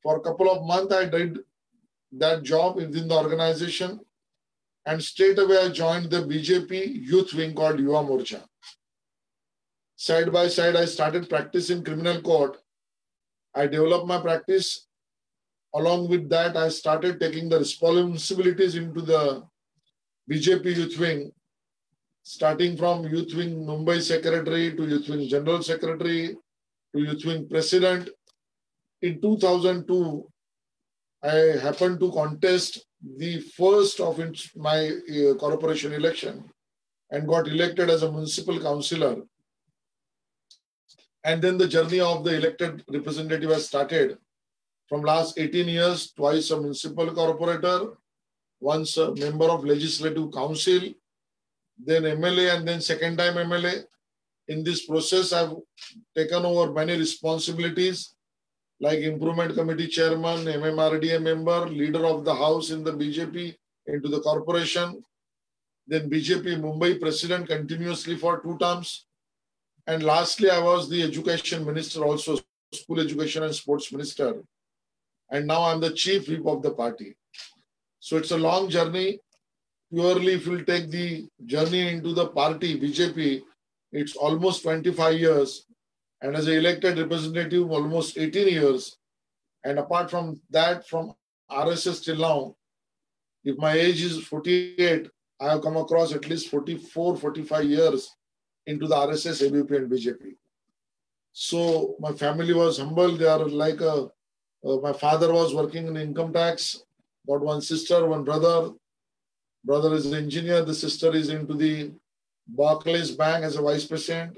For a couple of months, I did that job within the organization, and straight away I joined the BJP youth wing called Yuva Morcha. Side by side, I started practicing criminal court. I developed my practice. Along with that, I started taking the responsibilities into the BJP youth wing, starting from youth wing Mumbai secretary to youth wing general secretary to youth wing president. In 2002, I happened to contest the first of my corporation election and got elected as a municipal councillor. And then the journey of the elected representative has started. From last 18 years, twice a municipal corporator, once a member of Legislative Council, then MLA, and then second time MLA. In this process, I've taken over many responsibilities like Improvement Committee Chairman, MMRDA member, leader of the House in the BJP into the corporation, then BJP Mumbai President continuously for 2 terms. And lastly, I was the Education Minister, also School Education and Sports Minister. And now I'm the Chief Whip of the party. So it's a long journey. Purely if you'll take the journey into the party, BJP, it's almost 25 years. And as an elected representative, almost 18 years. And apart from that, from RSS till now, if my age is 48, I have come across at least 44, 45 years into the RSS, ABVP and BJP. So my family was humble. They are like my father was working in income tax, got one sister, one brother. Brother is an engineer. The sister is into the Barclays Bank as a vice president.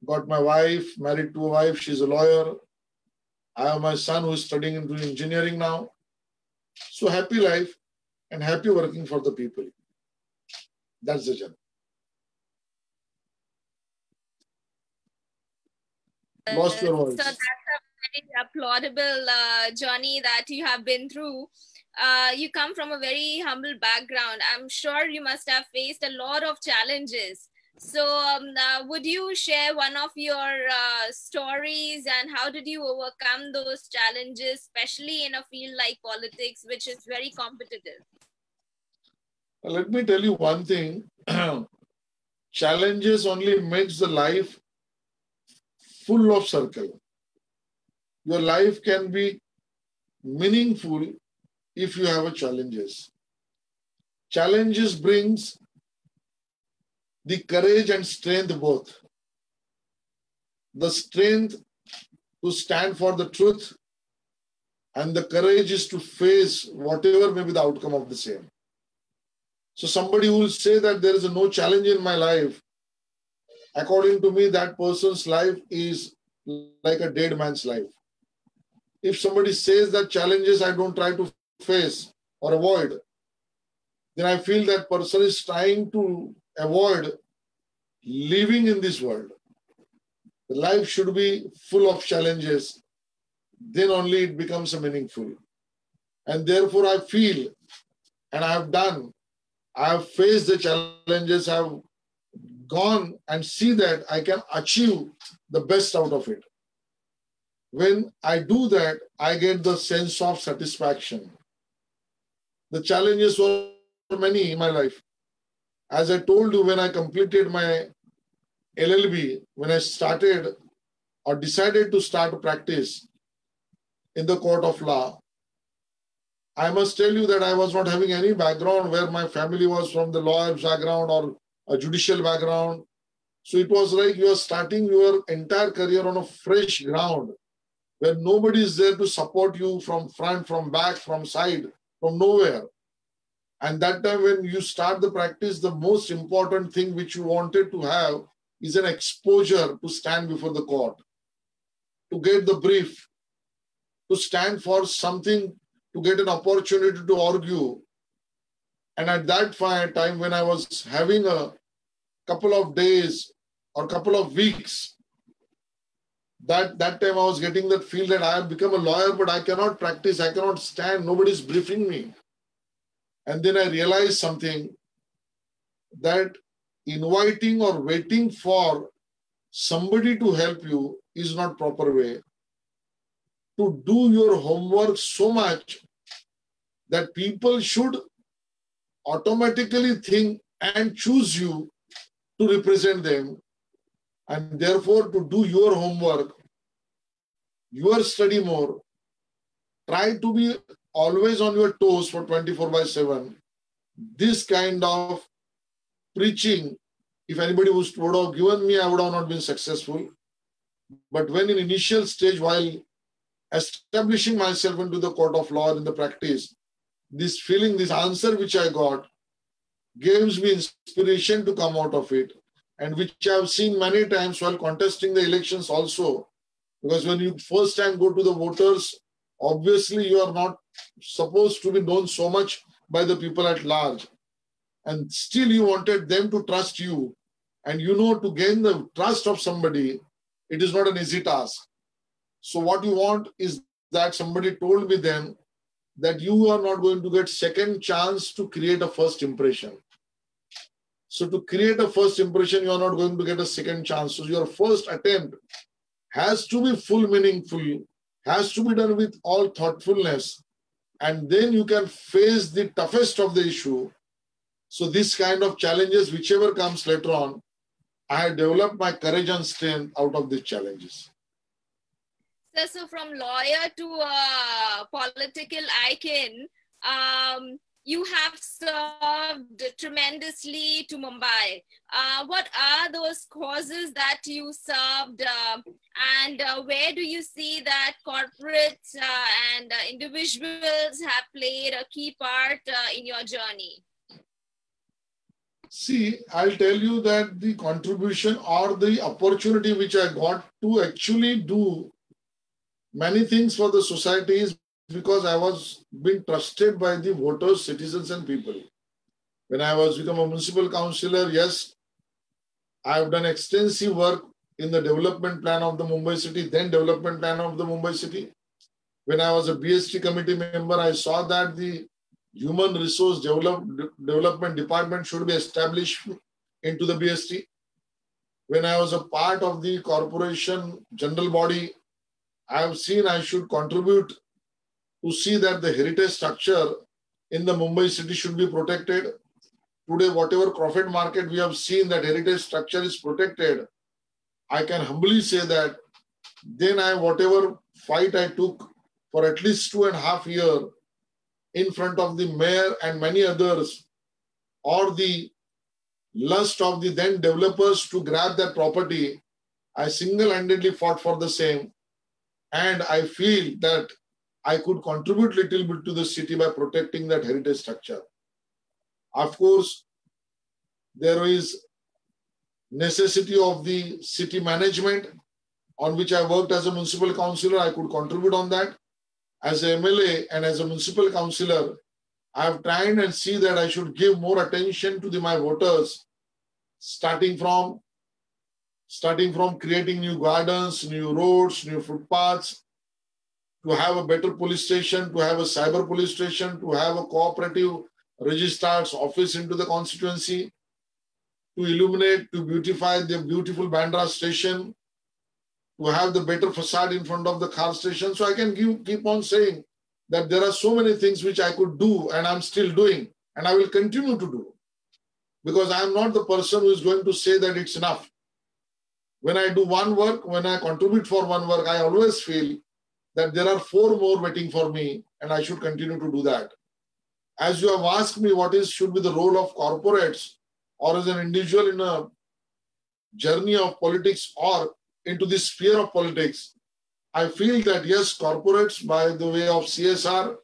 Got my wife, married to a wife. She's a lawyer. I have my son who is studying into engineering now. So happy life and happy working for the people. That's the journey. Lost your voice. So that's a very applaudable journey that you have been through. You come from a very humble background. I'm sure you must have faced a lot of challenges. So would you share one of your stories and how did you overcome those challenges, especially in a field like politics, which is very competitive? Let me tell you one thing. Challenges only makes the life full of circle. Your life can be meaningful if you have challenges. Challenges brings the courage and strength both. The strength to stand for the truth and the courage is to face whatever may be the outcome of the same. So somebody who will say that there is no challenge in my life, according to me, that person's life is like a dead man's life. If somebody says that challenges I don't try to face or avoid, then I feel that person is trying to avoid living in this world. The life should be full of challenges. Then only it becomes meaningful. And therefore I feel, and I have done, I have faced the challenges, I have gone and see that I can achieve the best out of it. When I do that, I get the sense of satisfaction. The challenges were many in my life. As I told you, when I completed my LLB, when I started or decided to start practice in the court of law, I must tell you that I was not having any background where my family was from the lawyer's background or a judicial background. So it was like you are starting your entire career on a fresh ground where nobody is there to support you from front, from back, from side, from nowhere. And that time when you start the practice, the most important thing which you wanted to have is an exposure to stand before the court, to get the brief, to stand for something, to get an opportunity to argue. And at that time when I was having a couple of days or couple of weeks, that time I was getting that feel that I have become a lawyer, but I cannot practice, I cannot stand, nobody is briefing me. And then I realized something, that inviting or waiting for somebody to help you is not proper way. to do your homework so much that people should automatically think and choose you to represent them, and therefore to do your homework, your study more, try to be always on your toes for 24/7. This kind of preaching, if anybody would have given me, I would have not been successful. But when in initial stage, while establishing myself into the court of law in the practice, this feeling, this answer which I got gives me inspiration to come out of it, and which I have seen many times while contesting the elections also. Because when you first time go to the voters, obviously you are not supposed to be known so much by the people at large. And still you wanted them to trust you. And you know, to gain the trust of somebody, it is not an easy task. So what you want is that somebody told me then that you are not going to get second chance to create a first impression. So to create a first impression, you are not going to get a second chance. So your first attempt has to be full meaningful, has to be done with all thoughtfulness, and then you can face the toughest of the issue. So this kind of challenges, whichever comes later on, I have developed my courage and strength out of these challenges. So from lawyer to a political icon, you have served tremendously to Mumbai. What are those causes that you served, and where do you see that corporates and individuals have played a key part in your journey? See, I'll tell you that the contribution or the opportunity which I got to actually do many things for the society is because I was being trusted by the voters, citizens and people. When I was become a municipal councillor, yes, I have done extensive work in the development plan of the Mumbai city, then development plan of the Mumbai city. When I was a BST committee member, I saw that the Human Resource Development Department should be established into the BST. When I was a part of the corporation general body, I have seen I should contribute to see that the heritage structure in the Mumbai city should be protected. Today, whatever profit market we have seen that heritage structure is protected, I can humbly say that then whatever fight I took for at least 2.5 years in front of the mayor and many others, or the lust of the then developers to grab that property, I single-handedly fought for the same. And I feel that I could contribute little bit to the city by protecting that heritage structure. Of course, there is necessity of the city management on which I worked as a municipal councillor. I could contribute on that. As a MLA and as a municipal councillor, I have tried and see that I should give more attention to my voters, starting from creating new gardens, new roads, new footpaths, to have a better police station, to have a cyber police station, to have a cooperative registrar's office into the constituency, to illuminate, to beautify the beautiful Bandra station, to have the better facade in front of the Khar station. So I can keep on saying that there are so many things which I could do and I'm still doing and I will continue to do. Because I am not the person who is going to say that it's enough. When I do one work, when I contribute for one work, I always feel that there are 4 more waiting for me and I should continue to do that. As you have asked me what should be the role of corporates or as an individual in a journey of politics or into the sphere of politics, I feel that yes, corporates by the way of CSR,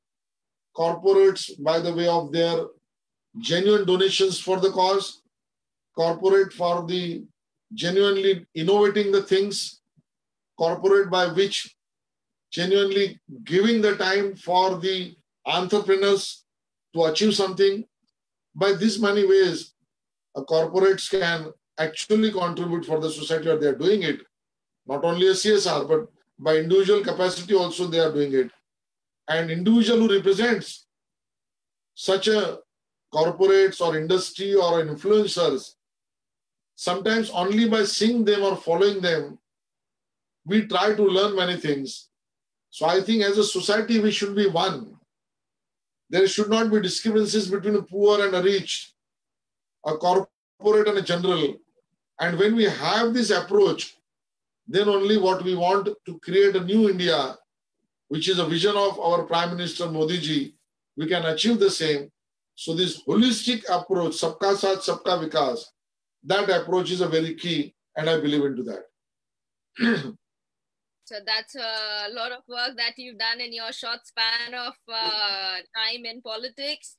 corporates by the way of their genuine donations for the cause, corporate for the genuinely innovating the things, corporate by which genuinely giving the time for the entrepreneurs to achieve something. By these many ways, corporates can actually contribute for the society, or they are doing it. Not only a CSR, but by individual capacity also they are doing it. And individual who represents such a corporates or industry or influencers, sometimes only by seeing them or following them, we try to learn many things. So I think as a society, we should be one. There should not be discrepancies between a poor and a rich, a corporate and a general. And when we have this approach, then only what we want to create a new India, which is a vision of our Prime Minister Modi ji, we can achieve the same. So this holistic approach, Sabka Saath, Sabka Vikas, that approach is a very key, and I believe into that. So that's a lot of work that you've done in your short span of time in politics.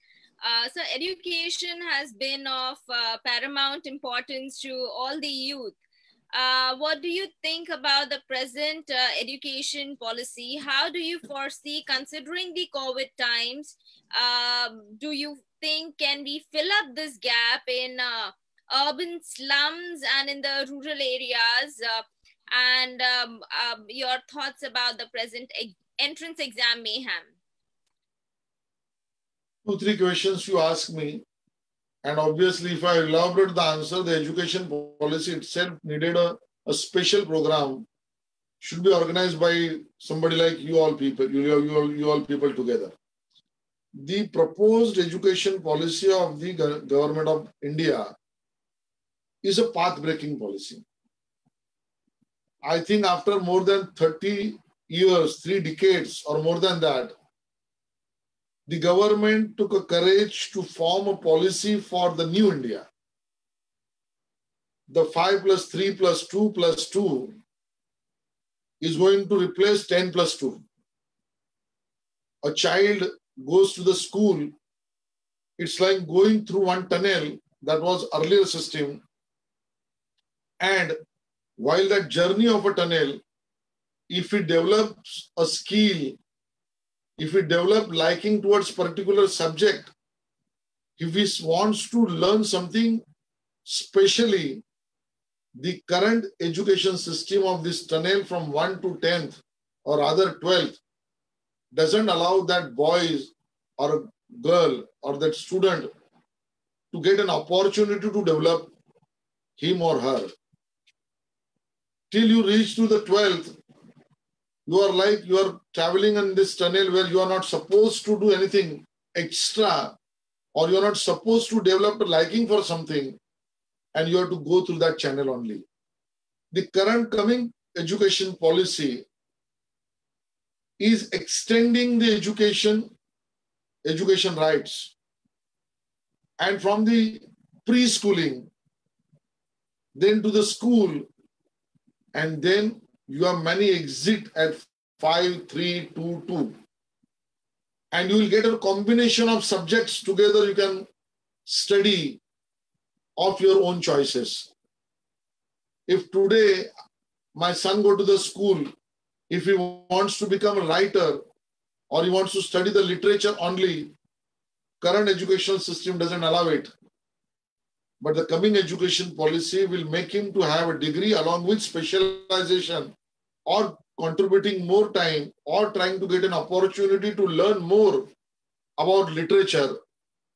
So education has been of paramount importance to all the youth. What do you think about the present education policy? How do you foresee, considering the COVID times, do you think can we fill up this gap in urban slums and in the rural areas? And your thoughts about the present entrance exam mayhem? 2-3 questions you ask me. And obviously, if I elaborate the answer, the education policy itself needed a special program, should be organized by somebody like you all people, you all people together. The proposed education policy of the government of India is a path-breaking policy. I think after more than 30 years, 3 decades or more than that, the government took a courage to form a policy for the new India. The 5+3+2+2 is going to replace 10+2. A child goes to the school, it's like going through one tunnel that was earlier system, and while that journey of a tunnel, if it develops a skill, if we develop liking towards particular subject, if he wants to learn something specially, the current education system of this tunnel from 1 to 10th or rather 12th doesn't allow that boy or a girl or that student to get an opportunity to develop him or her. Till you reach to the 12th, you are traveling in this tunnel where you are not supposed to do anything extra, or you are not supposed to develop a liking for something, and you have to go through that channel only. The current coming education policy is extending the education rights. And from the preschooling, then to the school, and then you have many exit at 5, 3, 2, 2. And you will get a combination of subjects together you can study of your own choices. If today my son go to the school, if he wants to become a writer or he wants to study the literature only, current educational system doesn't allow it. But the coming education policy will make him to have a degree along with specialization or contributing more time or trying to get an opportunity to learn more about literature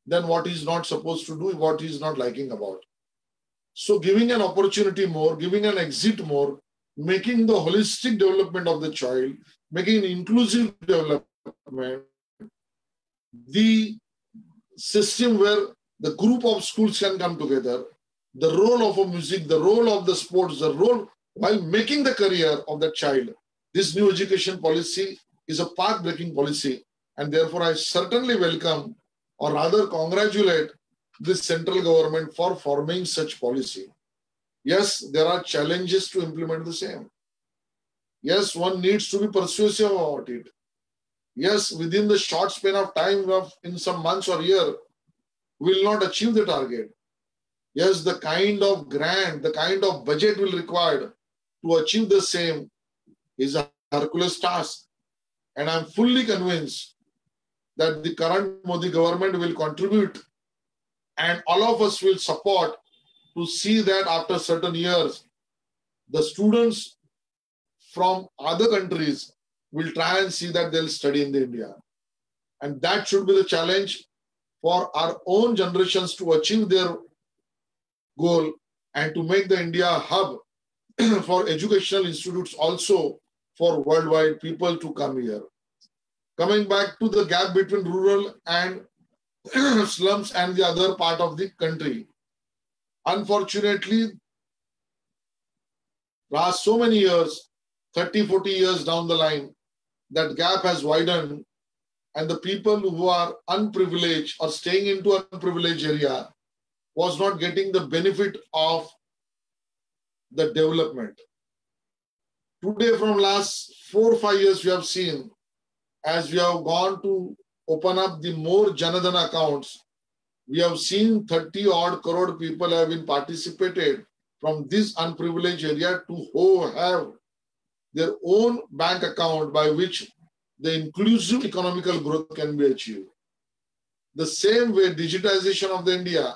than what he's not supposed to do, what he's not liking about. So giving an opportunity more, giving an exit more, making the holistic development of the child, making inclusive development, the system where the group of schools can come together, the role of a music, the role of the sports, the role while making the career of that child. This new education policy is a path-breaking policy, and therefore I certainly welcome or rather congratulate this central government for forming such policy. Yes, there are challenges to implement the same. Yes, one needs to be persuasive about it. Yes, within the short span of time of in some months or year, will not achieve the target. Yes, the kind of grant, the kind of budget will required to achieve the same is a Herculean task. And I'm fully convinced that the current Modi government will contribute and all of us will support to see that after certain years, the students from other countries will try and see that they'll study in India. And that should be the challenge for our own generations to achieve their goal and to make the India a hub for educational institutes also for worldwide people to come here. Coming back to the gap between rural and slums and the other part of the country. Unfortunately, last so many years, 30, 40 years down the line, that gap has widened and the people who are unprivileged or staying into unprivileged area was not getting the benefit of the development. Today, from last 4 or 5 years, we have seen, as we have gone to open up the more Janadhan accounts, we have seen 30 odd crore people have been participated from this unprivileged area to have their own bank account by which the inclusive economical growth can be achieved. The same way digitization of the India,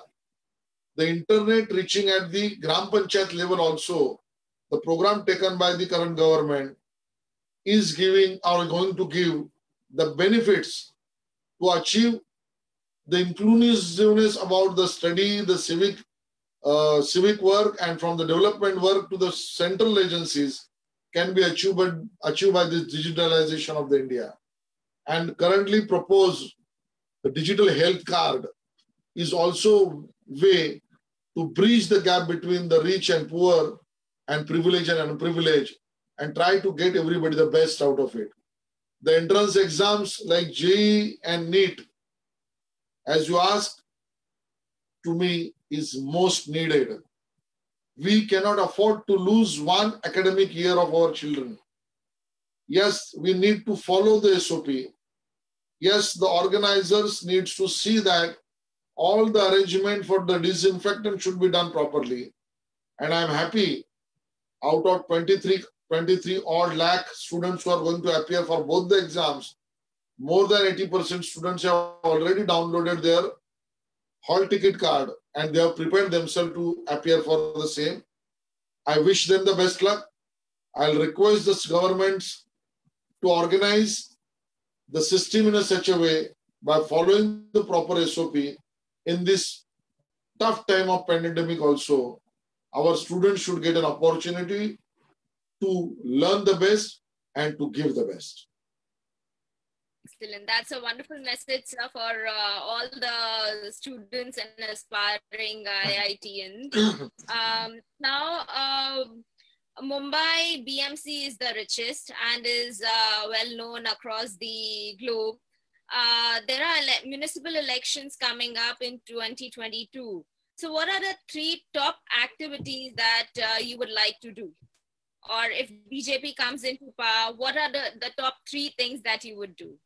the internet reaching at the Gram Panchayat level also, the program taken by the current government is giving or going to give the benefits to achieve the inclusiveness about the study, the civic work, and from the development work to the central agencies can be achieved by this digitalization of the India. And currently proposed the digital health card is also way to bridge the gap between the rich and poor and privileged and unprivileged and try to get everybody the best out of it. The entrance exams like JEE and NEET, as you asked to me, is most needed. We cannot afford to lose one academic year of our children. Yes, we need to follow the SOP. Yes, the organizers need to see that all the arrangement for the disinfectant should be done properly. And I'm happy out of 23 odd lakh students who are going to appear for both the exams, more than 80% students have already downloaded their hall ticket card and they have prepared themselves to appear for the same. I wish them the best luck. I'll request the governments to organize the system in such a way by following the proper SOP in this tough time of pandemic also. Our students should get an opportunity to learn the best and to give the best. Excellent. That's a wonderful message, sir, for all the students and aspiring IITians. Now, Mumbai BMC is the richest and is well known across the globe. There are municipal elections coming up in 2022. So what are the 3 top activities that you would like to do? Or if BJP comes into power, what are the top 3 things that you would do?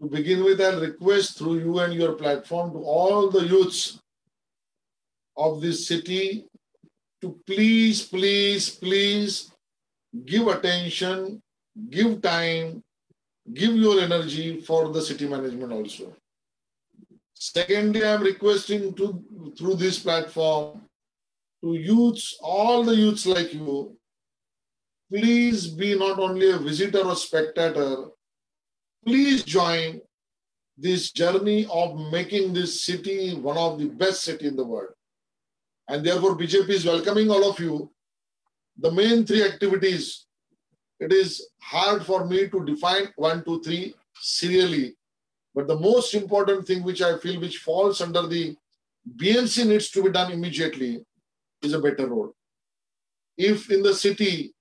To begin with, I'll request through you and your platform to all the youths of this city to please give attention, give time, give your energy for the city management also. Secondly, I'm requesting through this platform to youths, all the youths like you, please be not only a visitor or spectator, please join this journey of making this city one of the best cities in the world. And therefore, BJP is welcoming all of you. The main 3 activities, it is hard for me to define 1, 2, 3 serially. But the most important thing which I feel which falls under the BMC needs to be done immediately is a better road. If in the city,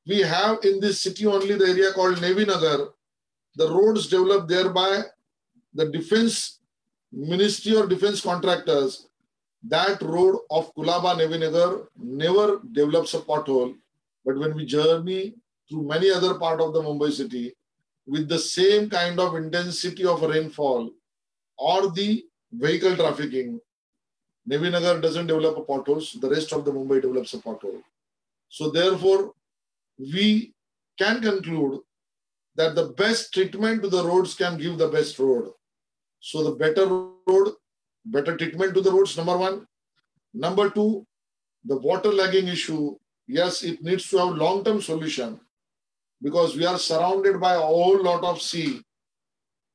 we have in this city only the area called Navy Nagar, the roads developed there by the defense ministry or defense contractors, that road of Kulaba Navy Nagar never develops a pothole. But when we journey through many other parts of the Mumbai city, with the same kind of intensity of rainfall or the vehicle trafficking, Navy Nagar doesn't develop a potholes, the rest of the Mumbai develops a pothole. So therefore, we can conclude that the best treatment to the roads can give the best road. So the better road, better treatment to the roads, number 1. Number 2, the water lagging issue, yes, it needs to have long-term solution because we are surrounded by a whole lot of sea.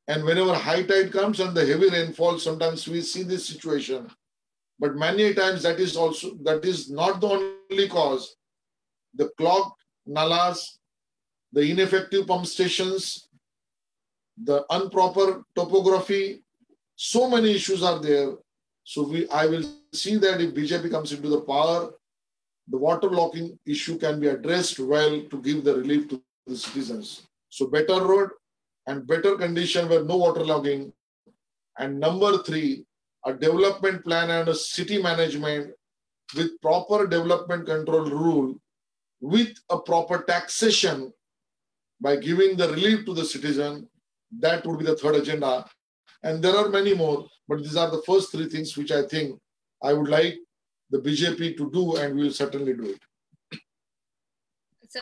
And whenever high tide comes and the heavy rainfall, sometimes we see this situation. But many times that is not the only cause. the clogged nalas, the ineffective pump stations, the improper topography. So many issues are there. So I will see that if BJP comes into the power, the water logging issue can be addressed well to give the relief to the citizens. So better road and better condition where no water logging. And number 3, a development plan and a city management with proper development control rule, with a proper taxation by giving the relief to the citizen. That would be the third agenda. And there are many more, but these are the first 3 things which I think I would like the BJP to do, and we will certainly do it. So,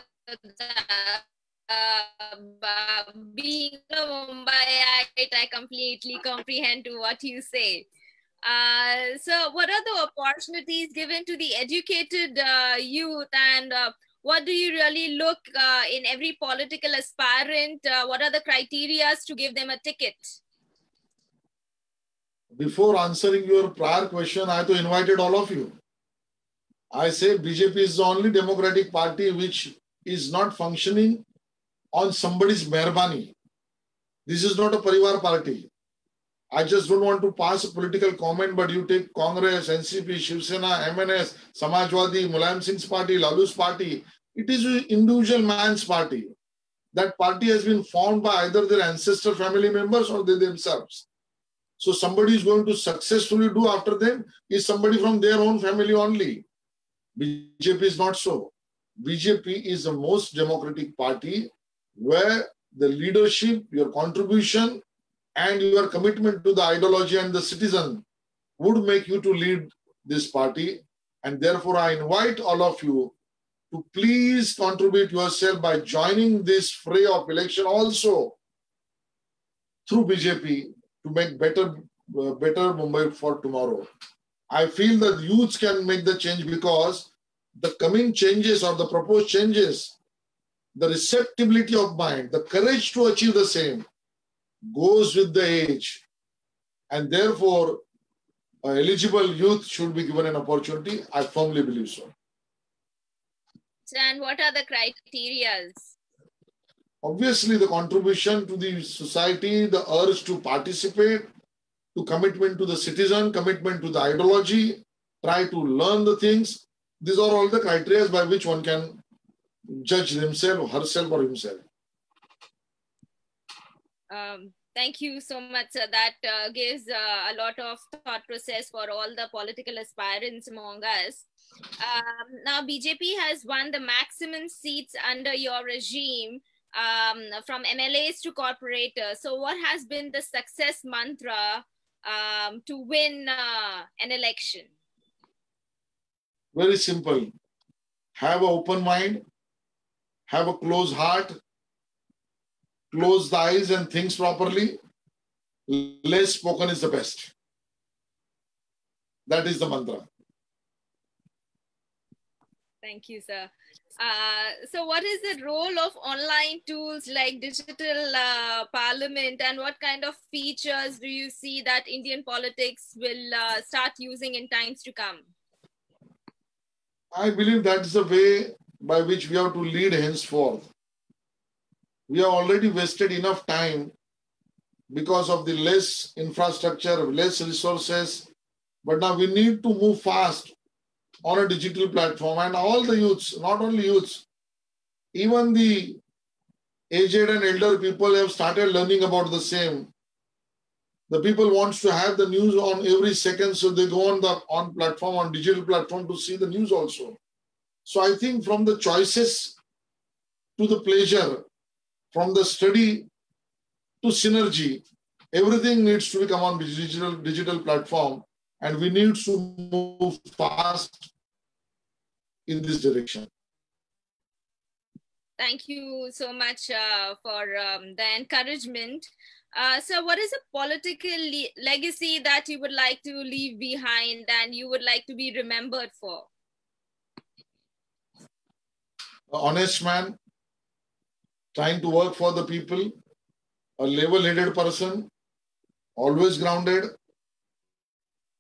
being a Mumbaite, I completely comprehend to what you say. So what are the opportunities given to the educated youth, and what do you really look in every political aspirant? What are the criteria to give them a ticket? Before answering your prior question, I invited all of you. I say BJP is the only democratic party which is not functioning on somebody's mehrbani. This is not a parivar party. I just don't want to pass a political comment, but you take Congress, NCP, Shiv Sena, MNS, Samajwadi, Mulayam Singh's party, Lalu's party. It is an individual man's party. That party has been formed by either their ancestor family members or they themselves. So somebody is going to successfully do after them is somebody from their own family only. BJP is not so. BJP is the most democratic party where the leadership, your contribution, and your commitment to the ideology and the citizen would make you to lead this party. And therefore, I invite all of you to please contribute yourself by joining this fray of election also through BJP to make better Mumbai for tomorrow. I feel that youths can make the change because the coming changes or the proposed changes, the receptibility of mind, the courage to achieve the same goes with the age. And therefore, eligible youth should be given an opportunity. I firmly believe so. And what are the criteria? Obviously, the contribution to the society, the urge to participate, to commitment to the citizen, commitment to the ideology, try to learn the things. These are all the criteria by which one can judge himself, herself, or himself. Thank you so much. That gives a lot of thought process for all the political aspirants among us. Now, BJP has won the maximum seats under your regime, from MLAs to Corporator. So what has been the success mantra to win an election? Very simple. Have an open mind, have a closed heart, close the eyes and think properly. Less spoken is the best. That is the mantra. Thank you, sir. So what is the role of online tools like digital parliament, and what kind of features do you see that Indian politics will start using in times to come? I believe that's the way by which we have to lead henceforth. We have already wasted enough time because of the less infrastructure, less resources, but now we need to move fast on a digital platform, and all the youths, not only youths, even the aged and elder people have started learning about the same. The people wants to have the news on every second, so they go on platform, on digital platform to see the news also. So I think from the choices to the pleasure, from the study to synergy, everything needs to become on digital platform, and we need to move fast in this direction. Thank you so much for the encouragement. So what is a political legacy that you would like to leave behind and you would like to be remembered for? An honest man, trying to work for the people, a level-headed person, always grounded,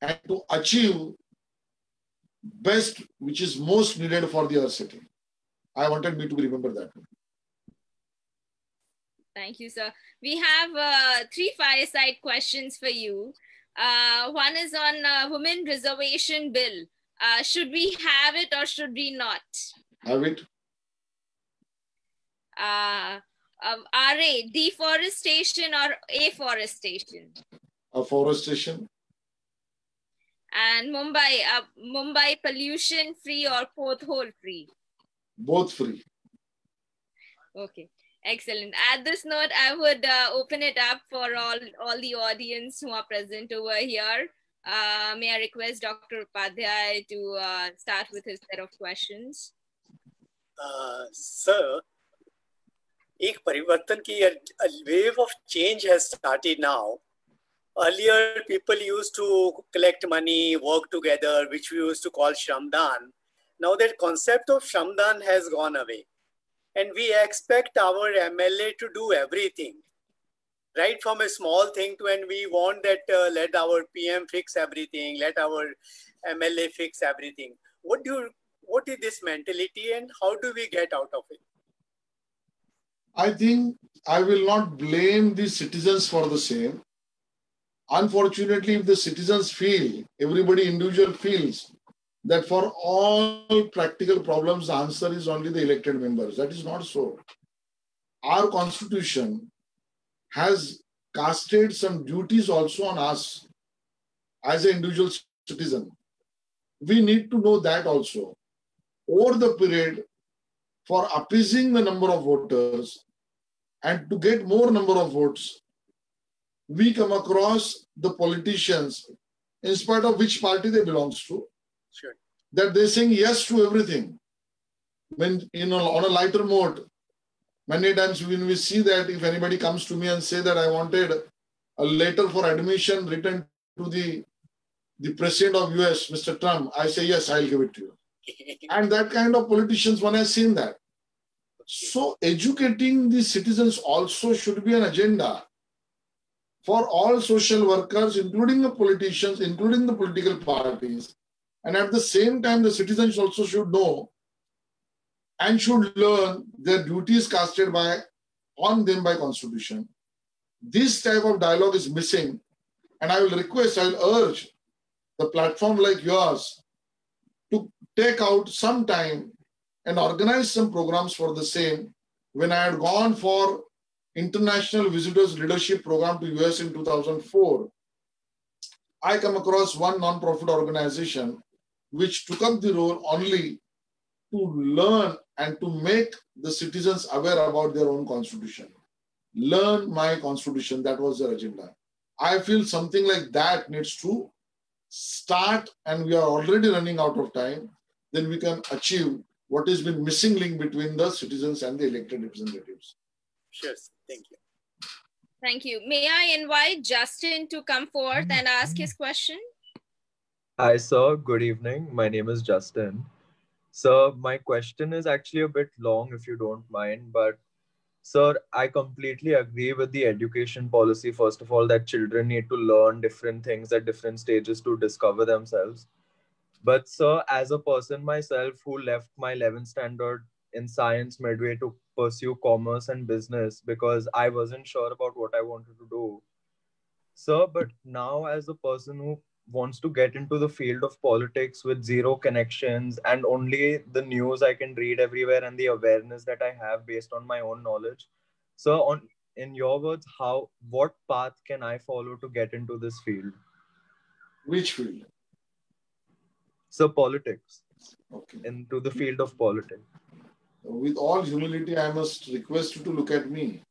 and to achieve best which is most needed for the city. I wanted me to remember that. Thank you, sir. We have 3 fireside questions for you. One is on women reservation bill. Should we have it or should we not? Have it. RA, deforestation or afforestation? Afforestation. And Mumbai pollution free or pothole free? Both free. Okay, excellent. At this note, I would open it up for all the audience who are present over here. May I request Dr. Upadhyay to start with his set of questions? Sir, एक परिवर्तन की a wave of change has started now. Earlier, people used to collect money, work together, which we used to call Shramdan. Now that concept of Shramdan has gone away. And we expect our MLA to do everything. Right from a small thing to, and we want that let our PM fix everything, let our MLA fix everything. What is this mentality and how do we get out of it? I think I will not blame the citizens for the same. Unfortunately, if the citizens feel, everybody individual feels that for all practical problems, the answer is only the elected members. That is not so. Our constitution has casted some duties also on us as an individual citizen. We need to know that also. Over the period, for appeasing the number of voters and to get more number of votes, we come across the politicians, in spite of which party they belong to, Sure, that they're saying yes to everything. When, on a lighter note, many times when we see that if anybody comes to me and say that I wanted a letter for admission written to the president of US, Mr. Trump, I say, yes, I'll give it to you. And that kind of politicians, one has seen that. So educating the citizens also should be an agenda for all social workers, including the politicians, including the political parties. And at the same time, the citizens also should know and should learn their duties casted on them by Constitution. This type of dialogue is missing. And I will urge the platform like yours to take out some time and organize some programs for the same. When I had gone for International Visitors Leadership Program to US in 2004, I come across one non-profit organization which took up the role only to learn and to make the citizens aware about their own constitution. Learn my constitution, that was their agenda. I feel something like that needs to start, and we are already running out of time. Then we can achieve what has been missing link between the citizens and the elected representatives. Sure, thank you. Thank you. May I invite Justin to come forth and ask his question? Hi, sir. Good evening. My name is Justin. Sir, my question is actually a bit long, if you don't mind, but sir, I completely agree with the education policy, first of all, that children need to learn different things at different stages to discover themselves. But sir, as a person myself who left my 11th standard in science midway to pursue commerce and business because I wasn't sure about what I wanted to do. Sir, but now as a person who wants to get into the field of politics with zero connections and only the news I can read everywhere and the awareness that I have based on my own knowledge. So in your words, what path can I follow to get into this field? Which field? So politics. Okay. Into the field of politics. With all humility, I must request you to look at me.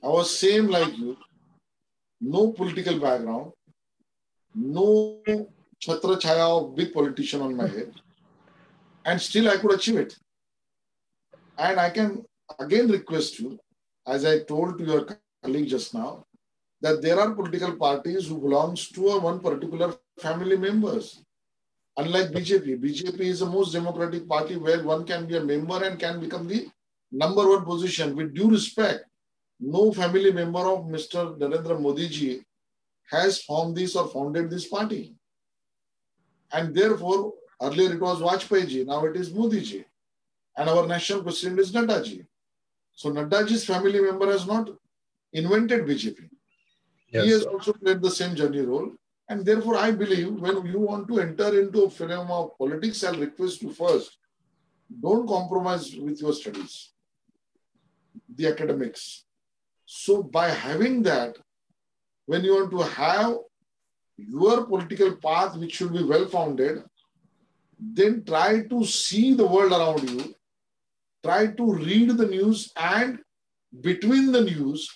I was same like you. No political background. No chhatra chaya of big politician on my head. And still I could achieve it. And I can again request you, as I told to your colleague just now, that there are political parties who belongs to one particular family members. Unlike BJP, BJP is the most democratic party where one can be a member and can become the number one position. With due respect, no family member of Mr. Narendra Modi ji has formed this or founded this party. And therefore, earlier it was Vajpayee ji, now it is Modi ji. And our national president is Naddaji. So Naddaji's family member has not invented BJP. Yes, He has sir. also played the same journey role. And therefore, I believe when you want to enter into a film of politics, I'll request you first, don't compromise with your studies, the academics. So by having that, when you want to have your political path, which should be well-founded, then try to see the world around you, try to read the news, and between the news,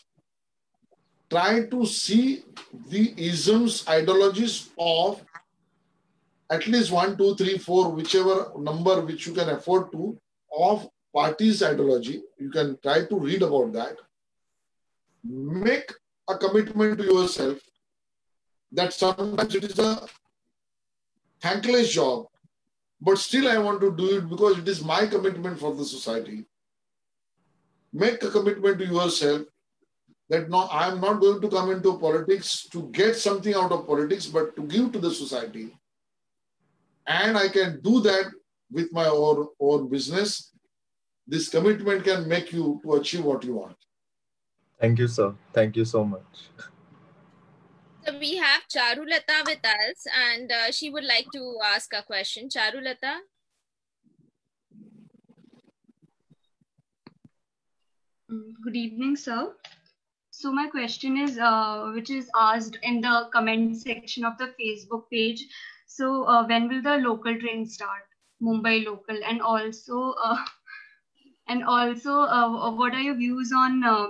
try to see the isms, ideologies of at least 1, 2, 3, 4, whichever number which you can afford to, of party's ideology. You can try to read about that. Make a commitment to yourself that sometimes it is a thankless job, but still I want to do it because it is my commitment for the society. Make a commitment to yourself that no, I am not going to come into politics to get something out of politics, but to give to the society. And I can do that with my own business. This commitment can make you to achieve what you want. Thank you, sir. Thank you so much. So we have Charulata with us, and she would like to ask a question. Charulata. Good evening, sir. So my question is, which is asked in the comment section of the Facebook page. So when will the local train start, Mumbai local, and also what are your views on a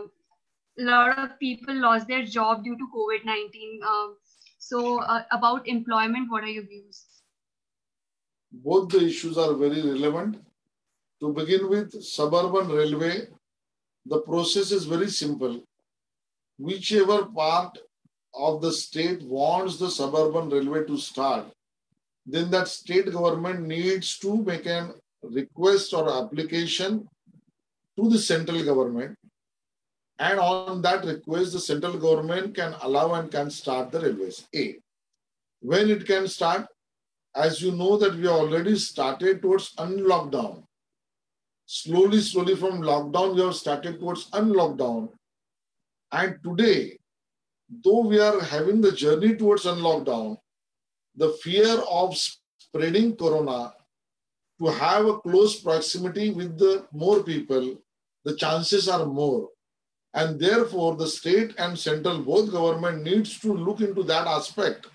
lot of people lost their job due to COVID-19? So about employment, what are your views? Both the issues are very relevant. To begin with, suburban railway, the process is very simple. Whichever part of the state wants the suburban railway to start, then that state government needs to make a request or application to the central government. And on that request, the central government can allow and can start the railways. A. When it can start, as you know that we already started towards unlockdown. Slowly from lockdown, we have started towards unlockdown. And today, though we are having the journey towards unlockdown, the fear of spreading corona, to have a close proximity with the more people, the chances are more. And therefore, the state and central, both government needs to look into that aspect,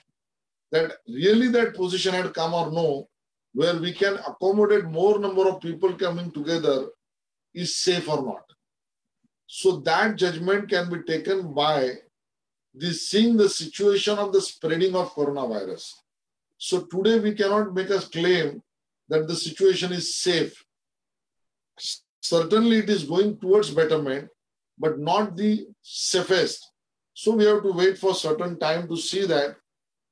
that really that position had come or no, where we can accommodate more number of people coming together is safe or not. So that judgment can be taken by seeing the situation of the spreading of coronavirus. So today we cannot make a claim that the situation is safe. Certainly it is going towards betterment, but not the safest. So we have to wait for certain time to see that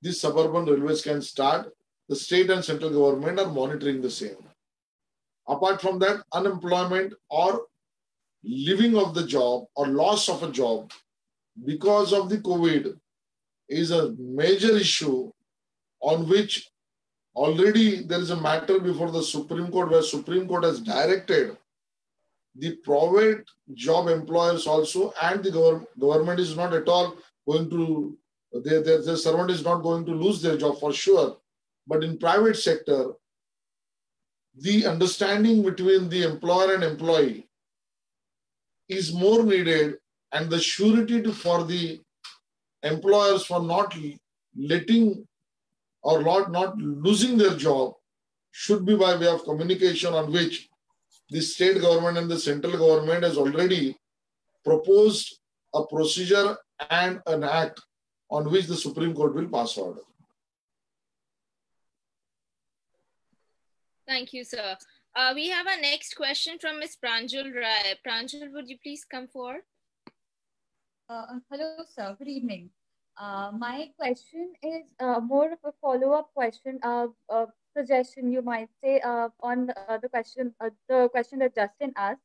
these suburban railways can start. The state and central government are monitoring the same. Apart from that, unemployment or leaving of the job or loss of a job because of the COVID is a major issue on which already there is a matter before the Supreme Court, where Supreme Court has directed the private job employers also, and the government is not at all going to, the servant is not going to lose their job for sure. But in private sector, the understanding between the employer and employee is more needed, and the surety for the employers for not letting or not losing their job should be by way of communication, on which the state government and the central government has already proposed a procedure and an act on which the Supreme Court will pass order. Thank you, sir. We have our next question from Ms. Pranjal Rai. Pranjal, would you please come forward? Hello, sir. Good evening. My question is more of a follow-up question, suggestion you might say on the question that Justin asked.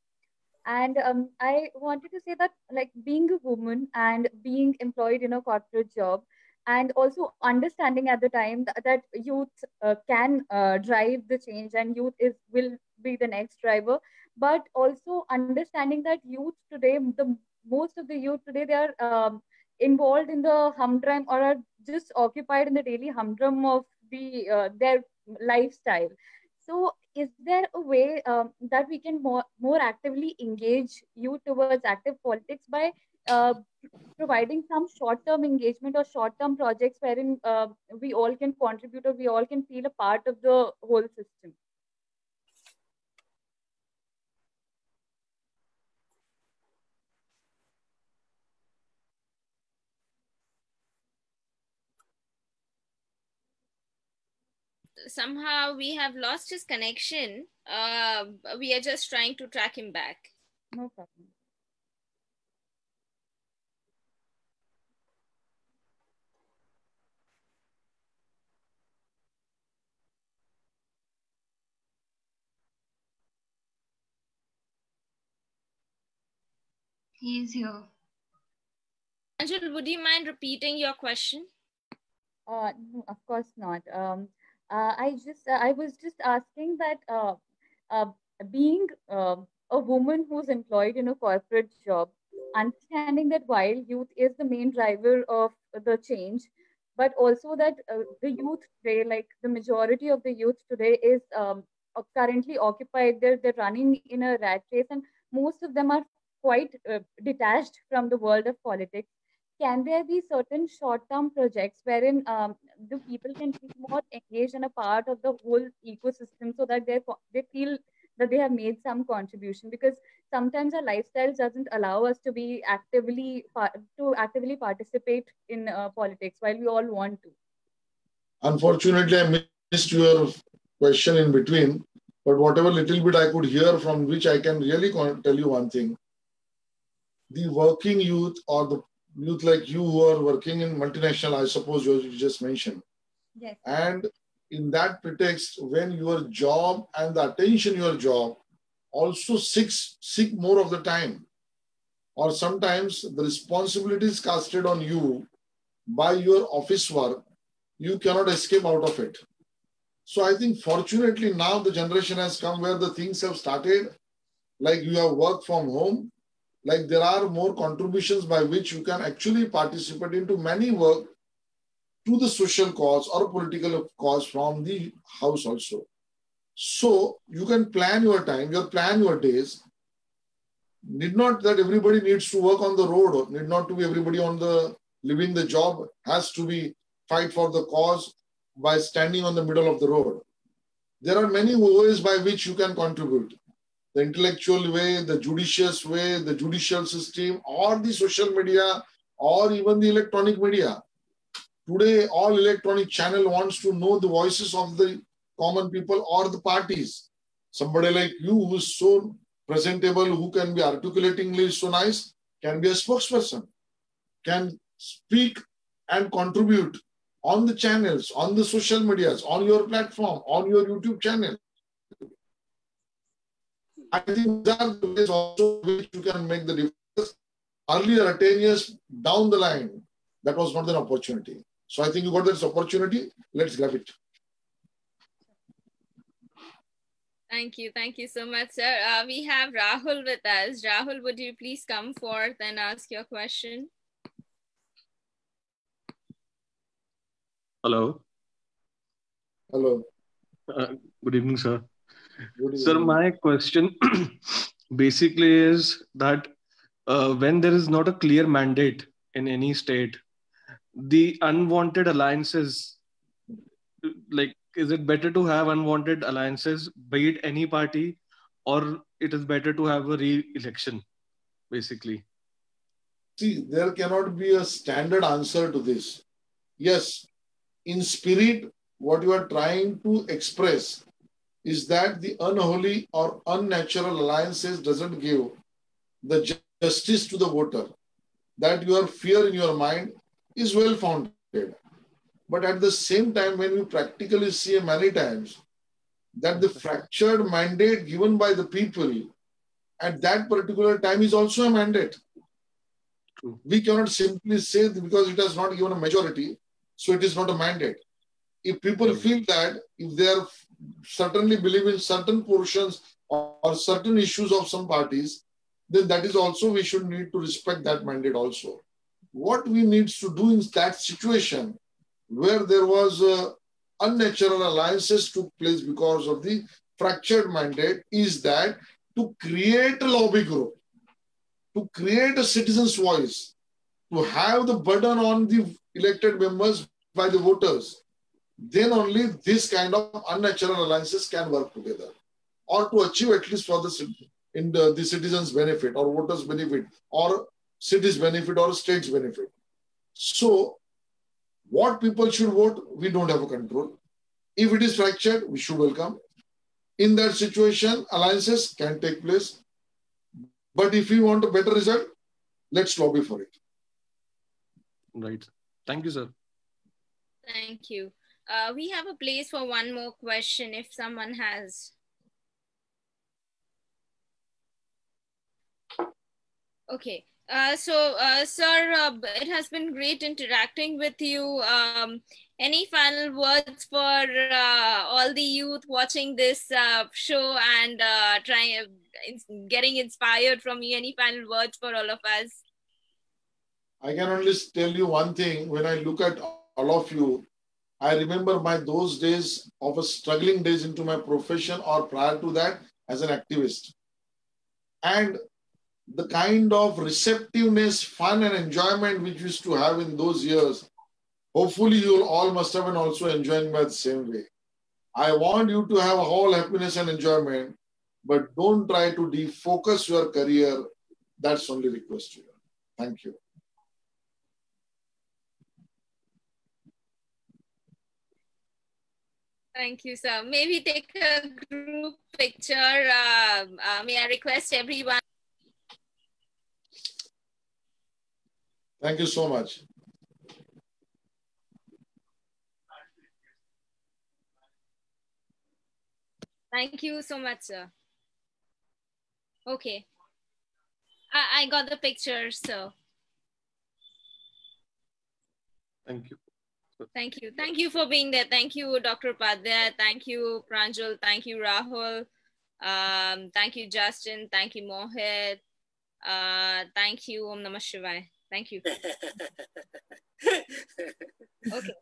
And I wanted to say that, like, being a woman and being employed in a corporate job, and also understanding at the time that youth can drive the change, and youth will be the next driver. But also understanding that youth today, the most of the youth today, they are involved in the humdrum, or are just occupied in the daily humdrum of their lifestyle. So is there a way that we can more actively engage youth towards active politics by uh, providing some short-term engagement or short-term projects wherein we all can contribute, or we all can feel a part of the whole system? Somehow we have lost his connection. We are just trying to track him back. No problem. He is here. Anjul, would you mind repeating your question? No, of course not. I was just asking that uh, being a woman who's employed in a corporate job, understanding that while youth is the main driver of the change, but also that the youth today, like the majority of the youth today, is currently occupied. They're running in a rat race, and most of them are quite detached from the world of politics. Can there be certain short-term projects wherein the people can feel more engaged and a part of the whole ecosystem, so that they feel that they have made some contribution? Because sometimes our lifestyle doesn't allow us to be actively participate in politics while we all want to. Unfortunately, I missed your question in between, but whatever little bit I could hear, from which I can really tell you one thing. The working youth, or the youth like you who are working in multinational, I suppose you just mentioned. Yes. And in that pretext, when your job and the attention your job also seek more of the time, or sometimes the responsibility is casted on you by your office work, you cannot escape out of it. So I think fortunately now the generation has come where the things have started, like you have work from home, like there are more contributions by which you can actually participate into many work to the social cause or political cause from the house also. So you can plan your time, you plan your days. Need not that everybody needs to work on the road, or need not to be everybody on the living the job has to be fight for the cause by standing on the middle of the road. There are many ways by which you can contribute. The intellectual way, the judicious way, the judicial system, or the social media, or even the electronic media. Today, all electronic channel wants to know the voices of the common people or the parties. Somebody like you who is so presentable, who can be articulatingly so nice, can be a spokesperson, can speak and contribute on the channels, on the social medias, on your platform, on your YouTube channel. I think these are the ways also which you can make the difference. Earlier, 10 years down the line, that was not an opportunity. So I think you got this opportunity. Let's grab it. Thank you. Thank you so much, sir. We have Rahul with us. Rahul, would you please come forth and ask your question? Hello. Hello. Good evening, sir. Good Sir, evening. my question basically is that when there is not a clear mandate in any state, the unwanted alliances, like, is it better to have unwanted alliances, be it any party, or it is better to have a re-election, basically? See, there cannot be a standard answer to this. Yes, in spirit, what you are trying to express is that the unholy or unnatural alliances doesn't give the justice to the voter. That your fear in your mind is well founded. But at the same time, when you practically see many times that the fractured mandate given by the people at that particular time is also a mandate. True. We cannot simply say because it has not given a majority, So it is not a mandate. If people feel that, if they are certainly believe in certain portions or certain issues of some parties, then that is also we should need to respect that mandate also. What we need to do in that situation where there was unnatural alliances took place because of the fractured mandate is that to create a lobby group, to create a citizen's voice, to have the burden on the elected members by the voters, then only this kind of unnatural alliances can work together, or to achieve at least for the citizens' benefit or voters' benefit or cities' benefit or states' benefit. So what people should vote, we don't have a control. If it is fractured, we should welcome. In that situation, alliances can take place. But if we want a better result, let's lobby for it. Right. Thank you, sir. Thank you. We have a place for one more question if someone has. Okay. Sir, it has been great interacting with you. Any final words for all the youth watching this show and getting inspired from you? Any final words for all of us? I can only tell you one thing. When I look at all of you, I remember those days of a struggling days into my profession or prior to that as an activist. And the kind of receptiveness, fun and enjoyment which we used to have in those years, hopefully you all must have been also enjoying by the same way. I want you to have a whole happiness and enjoyment, but don't try to defocus your career. That's only request to you. Thank you. Thank you, sir. Maybe take a group picture. May I request everyone? Thank you so much. Thank you so much, sir. Okay. I got the picture, so. Thank you. Thank you. Thank you for being there. Thank you, Dr. Padya. Thank you, Pranjal. Thank you, Rahul. Thank you, Justin. Thank you, Mohit. Thank you, Om Namah Shivaya. Thank you. Okay.